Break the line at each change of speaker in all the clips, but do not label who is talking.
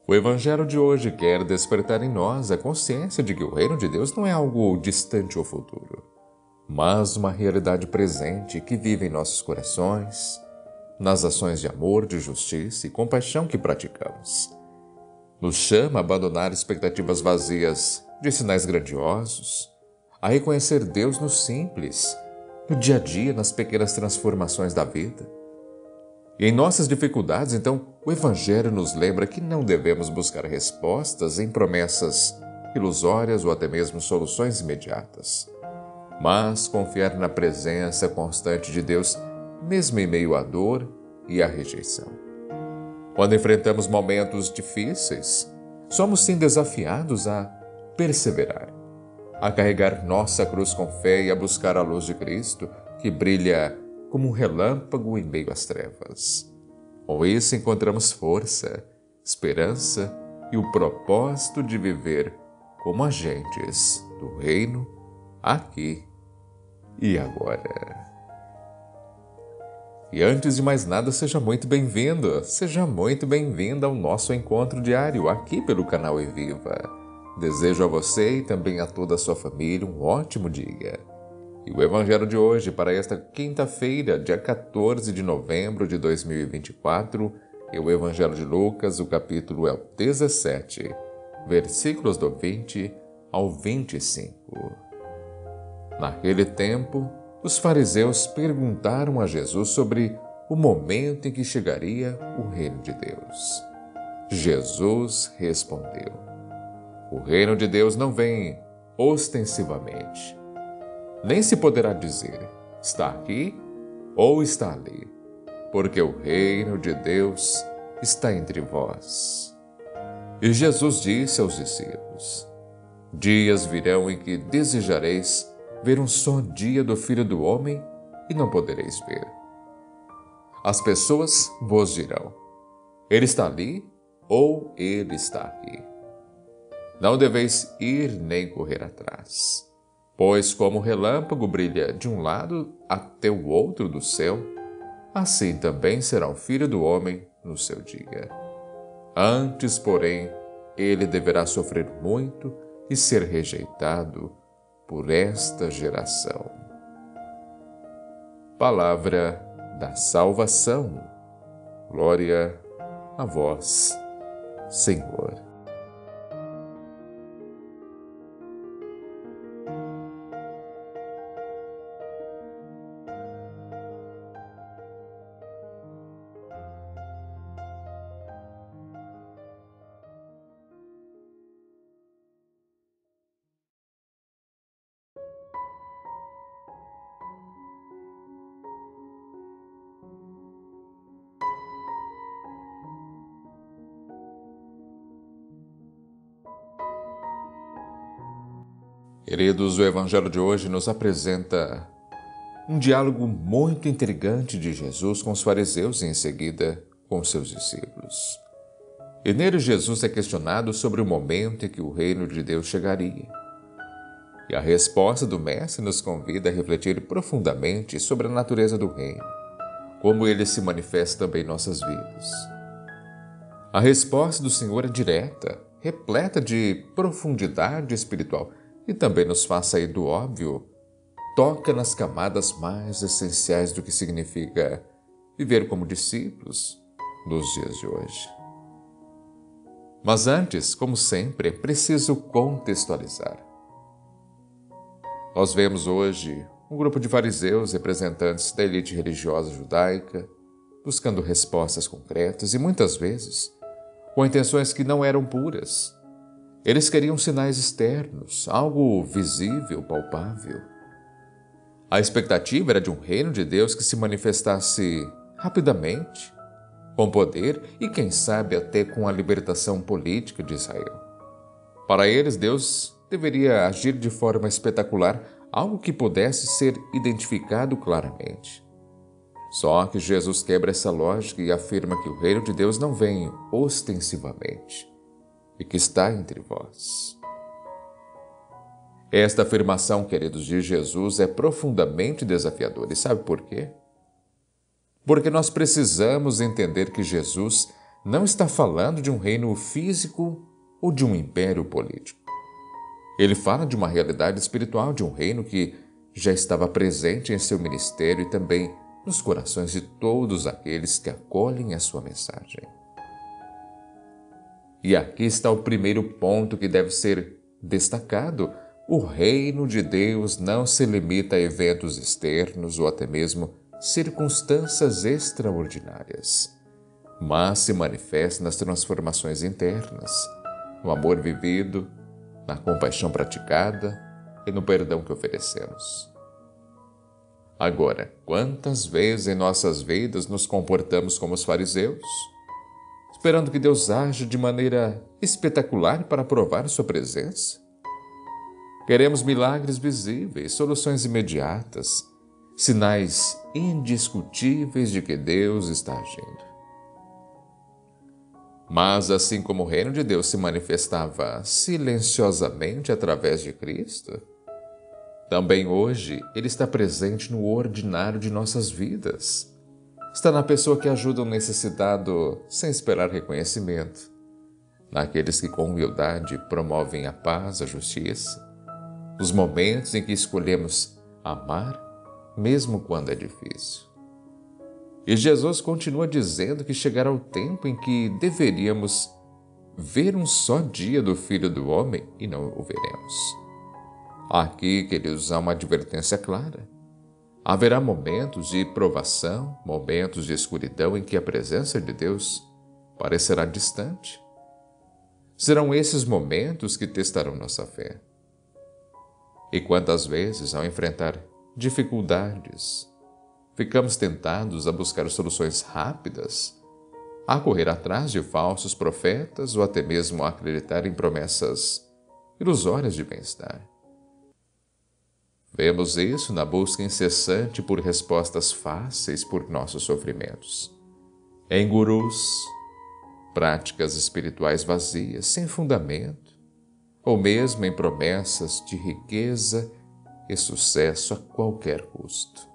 O Evangelho de hoje quer despertar em nós a consciência de que o reino de Deus não é algo distante ou futuro, mas uma realidade presente que vive em nossos corações, nas ações de amor, de justiça e compaixão que praticamos. Nos chama a abandonar expectativas vazias de sinais grandiosos, a reconhecer Deus no simples, no dia a dia, nas pequenas transformações da vida. E em nossas dificuldades, então, o Evangelho nos lembra que não devemos buscar respostas em promessas ilusórias ou até mesmo soluções imediatas, mas confiar na presença constante de Deus, mesmo em meio à dor e à rejeição. Quando enfrentamos momentos difíceis, somos sim desafiados a perseverar, a carregar nossa cruz com fé e a buscar a luz de Cristo, que brilha como um relâmpago em meio às trevas. Com isso encontramos força, esperança e o propósito de viver como agentes do reino aqui e agora. E antes de mais nada, seja muito bem-vindo, seja muito bem-vinda ao nosso encontro diário aqui pelo canal Eviva. Desejo a você e também a toda a sua família um ótimo dia. E o Evangelho de hoje, para esta quinta-feira, dia 14 de novembro de 2024, é o Evangelho de Lucas, o capítulo é o 17, versículos do 20 ao 25. Naquele tempo, os fariseus perguntaram a Jesus sobre o momento em que chegaria o reino de Deus. Jesus respondeu: o reino de Deus não vem ostensivamente. Nem se poderá dizer, está aqui ou está ali, porque o reino de Deus está entre vós. E Jesus disse aos discípulos: dias virão em que desejareis ver um só dia do Filho do Homem e não podereis ver. As pessoas vos dirão: ele está ali ou ele está aqui. Não deveis ir nem correr atrás. Pois como o relâmpago brilha de um lado até o outro do céu, assim também será o Filho do Homem no seu dia. Antes, porém, ele deverá sofrer muito e ser rejeitado por esta geração. Palavra da salvação. Glória a vós, Senhor. Queridos, o Evangelho de hoje nos apresenta um diálogo muito intrigante de Jesus com os fariseus e em seguida com seus discípulos. E nele Jesus é questionado sobre o momento em que o reino de Deus chegaria. E a resposta do Mestre nos convida a refletir profundamente sobre a natureza do reino, como ele se manifesta também em nossas vidas. A resposta do Senhor é direta, repleta de profundidade espiritual, e também nos faz sair do óbvio, toca nas camadas mais essenciais do que significa viver como discípulos nos dias de hoje. Mas antes, como sempre, é preciso contextualizar. Nós vemos hoje um grupo de fariseus, representantes da elite religiosa judaica, buscando respostas concretas e muitas vezes com intenções que não eram puras. Eles queriam sinais externos, algo visível, palpável. A expectativa era de um reino de Deus que se manifestasse rapidamente, com poder e, quem sabe, até com a libertação política de Israel. Para eles, Deus deveria agir de forma espetacular, algo que pudesse ser identificado claramente. Só que Jesus quebra essa lógica e afirma que o reino de Deus não vem ostensivamente e que está entre vós. Esta afirmação, queridos, de Jesus é profundamente desafiadora. E sabe por quê? Porque nós precisamos entender que Jesus não está falando de um reino físico ou de um império político. Ele fala de uma realidade espiritual, de um reino que já estava presente em seu ministério e também nos corações de todos aqueles que acolhem a sua mensagem. E aqui está o primeiro ponto que deve ser destacado. O reino de Deus não se limita a eventos externos ou até mesmo circunstâncias extraordinárias, mas se manifesta nas transformações internas, no amor vivido, na compaixão praticada e no perdão que oferecemos. Agora, quantas vezes em nossas vidas nos comportamos como os fariseus, esperando que Deus aja de maneira espetacular para provar sua presença? Queremos milagres visíveis, soluções imediatas, sinais indiscutíveis de que Deus está agindo. Mas assim como o reino de Deus se manifestava silenciosamente através de Cristo, também hoje ele está presente no ordinário de nossas vidas. Está na pessoa que ajuda o necessitado sem esperar reconhecimento, naqueles que com humildade promovem a paz, a justiça, nos momentos em que escolhemos amar, mesmo quando é difícil. E Jesus continua dizendo que chegará o tempo em que deveríamos ver um só dia do Filho do Homem e não o veremos. Aqui, queridos, há uma advertência clara. Haverá momentos de provação, momentos de escuridão em que a presença de Deus parecerá distante. Serão esses momentos que testarão nossa fé. E quantas vezes, ao enfrentar dificuldades, ficamos tentados a buscar soluções rápidas, a correr atrás de falsos profetas ou até mesmo a acreditar em promessas ilusórias de bem-estar. Vemos isso na busca incessante por respostas fáceis por nossos sofrimentos, em gurus, práticas espirituais vazias, sem fundamento, ou mesmo em promessas de riqueza e sucesso a qualquer custo.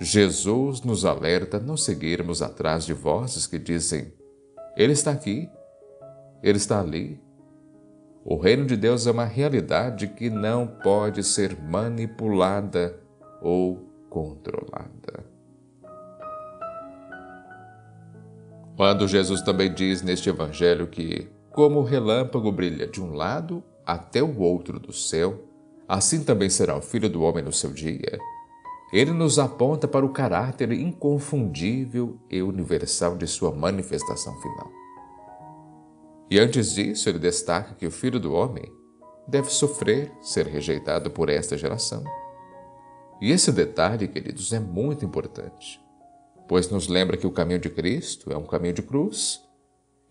Jesus nos alerta a não seguirmos atrás de vozes que dizem: Ele está aqui, Ele está ali. O reino de Deus é uma realidade que não pode ser manipulada ou controlada. Quando Jesus também diz neste evangelho que, como o relâmpago brilha de um lado até o outro do céu, assim também será o Filho do Homem no seu dia, ele nos aponta para o caráter inconfundível e universal de sua manifestação final. E antes disso, ele destaca que o Filho do Homem deve sofrer, ser rejeitado por esta geração. E esse detalhe, queridos, é muito importante, pois nos lembra que o caminho de Cristo é um caminho de cruz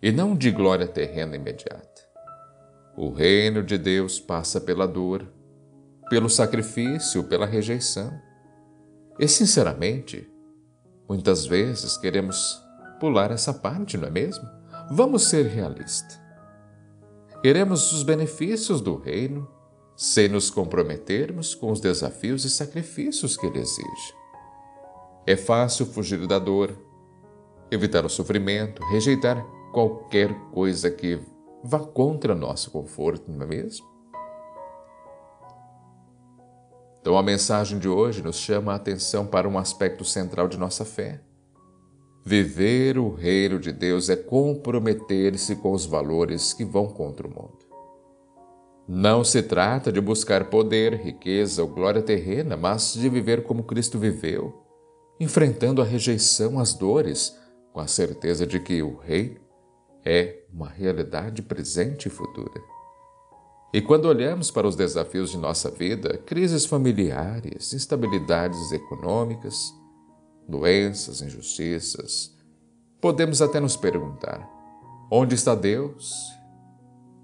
e não de glória terrena imediata. O reino de Deus passa pela dor, pelo sacrifício, pela rejeição. E, sinceramente, muitas vezes queremos pular essa parte, não é mesmo? Vamos ser realistas. Queremos os benefícios do reino sem nos comprometermos com os desafios e sacrifícios que ele exige. É fácil fugir da dor, evitar o sofrimento, rejeitar qualquer coisa que vá contra nosso conforto, não é mesmo? Então a mensagem de hoje nos chama a atenção para um aspecto central de nossa fé. Viver o reino de Deus é comprometer-se com os valores que vão contra o mundo. Não se trata de buscar poder, riqueza ou glória terrena, mas de viver como Cristo viveu, enfrentando a rejeição, as dores, com a certeza de que o reino é uma realidade presente e futura. E quando olhamos para os desafios de nossa vida, crises familiares, instabilidades econômicas, doenças, injustiças, podemos até nos perguntar: onde está Deus?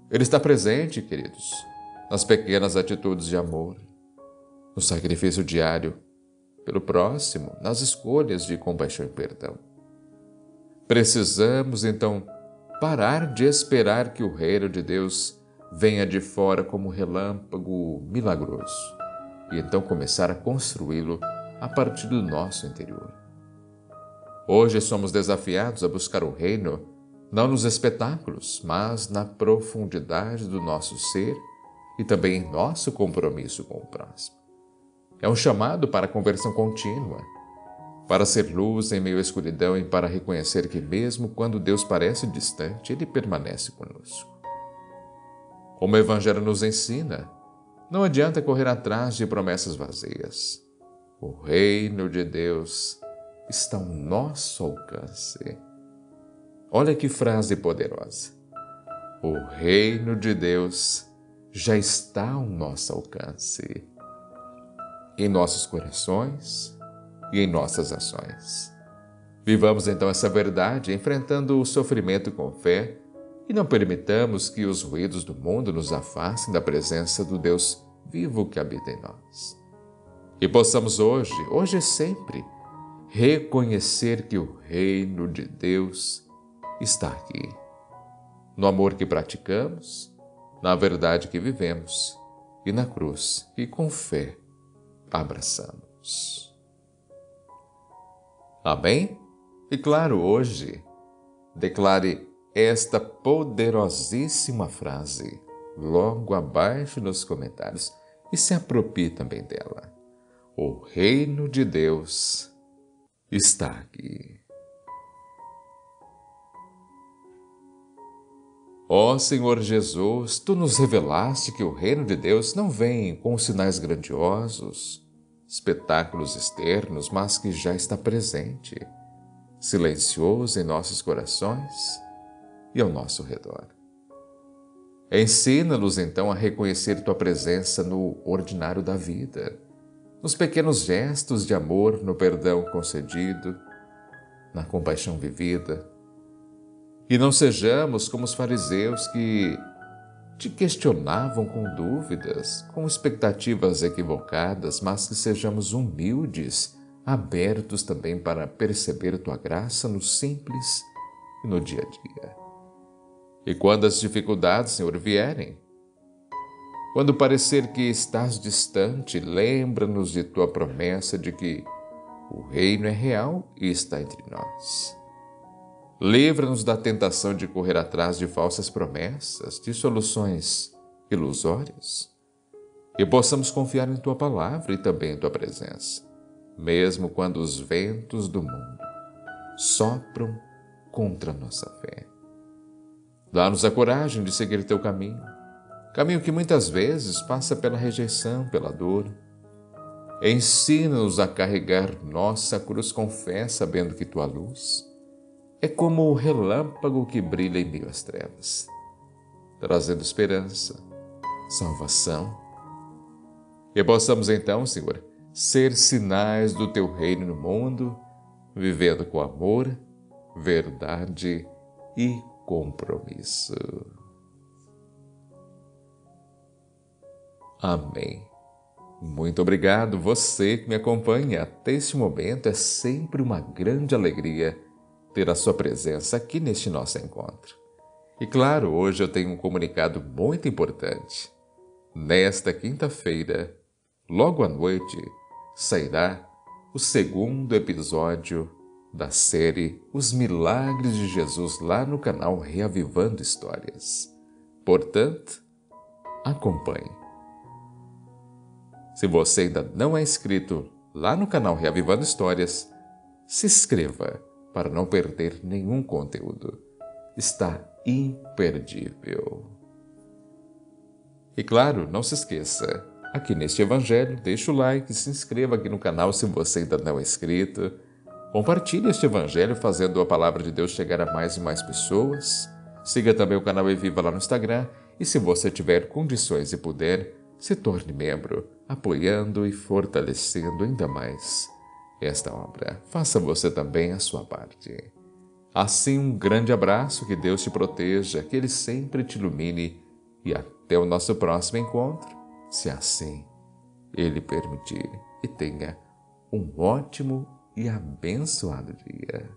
Ele está presente, queridos, nas pequenas atitudes de amor, no sacrifício diário pelo próximo, nas escolhas de compaixão e perdão. Precisamos, então, parar de esperar que o reino de Deus venha de fora como um relâmpago milagroso e então começar a construí-lo a partir do nosso interior. Hoje somos desafiados a buscar o reino não nos espetáculos, mas na profundidade do nosso ser e também em nosso compromisso com o próximo. É um chamado para a conversão contínua, para ser luz em meio à escuridão e para reconhecer que mesmo quando Deus parece distante, Ele permanece conosco. Como o Evangelho nos ensina, não adianta correr atrás de promessas vazias. O reino de Deus está ao nosso alcance. Olha que frase poderosa. O reino de Deus já está ao nosso alcance. Em nossos corações e em nossas ações. Vivamos então essa verdade enfrentando o sofrimento com fé e não permitamos que os ruídos do mundo nos afastem da presença do Deus vivo que habita em nós. E possamos hoje e sempre, reconhecer que o reino de Deus está aqui, no amor que praticamos, na verdade que vivemos e na cruz que com fé abraçamos. Amém? E claro, hoje, declare esta poderosíssima frase logo abaixo nos comentários e se aproprie também dela. O reino de Deus está aqui. Ó Senhor Jesus, Tu nos revelaste que o reino de Deus não vem com sinais grandiosos, espetáculos externos, mas que já está presente, silencioso em nossos corações e ao nosso redor. Ensina-nos então a reconhecer Tua presença no ordinário da vida, nos pequenos gestos de amor, no perdão concedido, na compaixão vivida. E não sejamos como os fariseus que te questionavam com dúvidas, com expectativas equivocadas, mas que sejamos humildes, abertos também para perceber Tua graça no simples e no dia a dia. E quando as dificuldades, Senhor, vierem, quando parecer que estás distante, lembra-nos de Tua promessa de que o reino é real e está entre nós. Livra-nos da tentação de correr atrás de falsas promessas, de soluções ilusórias, e possamos confiar em Tua palavra e também em Tua presença, mesmo quando os ventos do mundo sopram contra a nossa fé. Dá-nos a coragem de seguir Teu caminho que muitas vezes passa pela rejeição, pela dor. Ensina-nos a carregar nossa cruz com fé, sabendo que Tua luz é como o relâmpago que brilha em meio às trevas, trazendo esperança, salvação. E possamos então, Senhor, ser sinais do Teu reino no mundo, vivendo com amor, verdade e compromisso. Amém. Muito obrigado, você que me acompanha até este momento. É sempre uma grande alegria ter a sua presença aqui neste nosso encontro. E claro, hoje eu tenho um comunicado muito importante. Nesta quinta-feira, logo à noite, sairá o segundo episódio da série Os Milagres de Jesus lá no canal Reavivando Histórias. Portanto, acompanhe. Se você ainda não é inscrito lá no canal Reavivando Histórias, se inscreva para não perder nenhum conteúdo. Está imperdível. E claro, não se esqueça, aqui neste Evangelho, deixa o like, se inscreva aqui no canal se você ainda não é inscrito. Compartilhe este Evangelho fazendo a palavra de Deus chegar a mais e mais pessoas. Siga também o canal Eviva lá no Instagram e se você tiver condições e puder, se torne membro, apoiando e fortalecendo ainda mais esta obra. Faça você também a sua parte. Assim, um grande abraço, que Deus te proteja, que Ele sempre te ilumine e até o nosso próximo encontro, se assim Ele permitir. E tenha um ótimo e abençoado dia.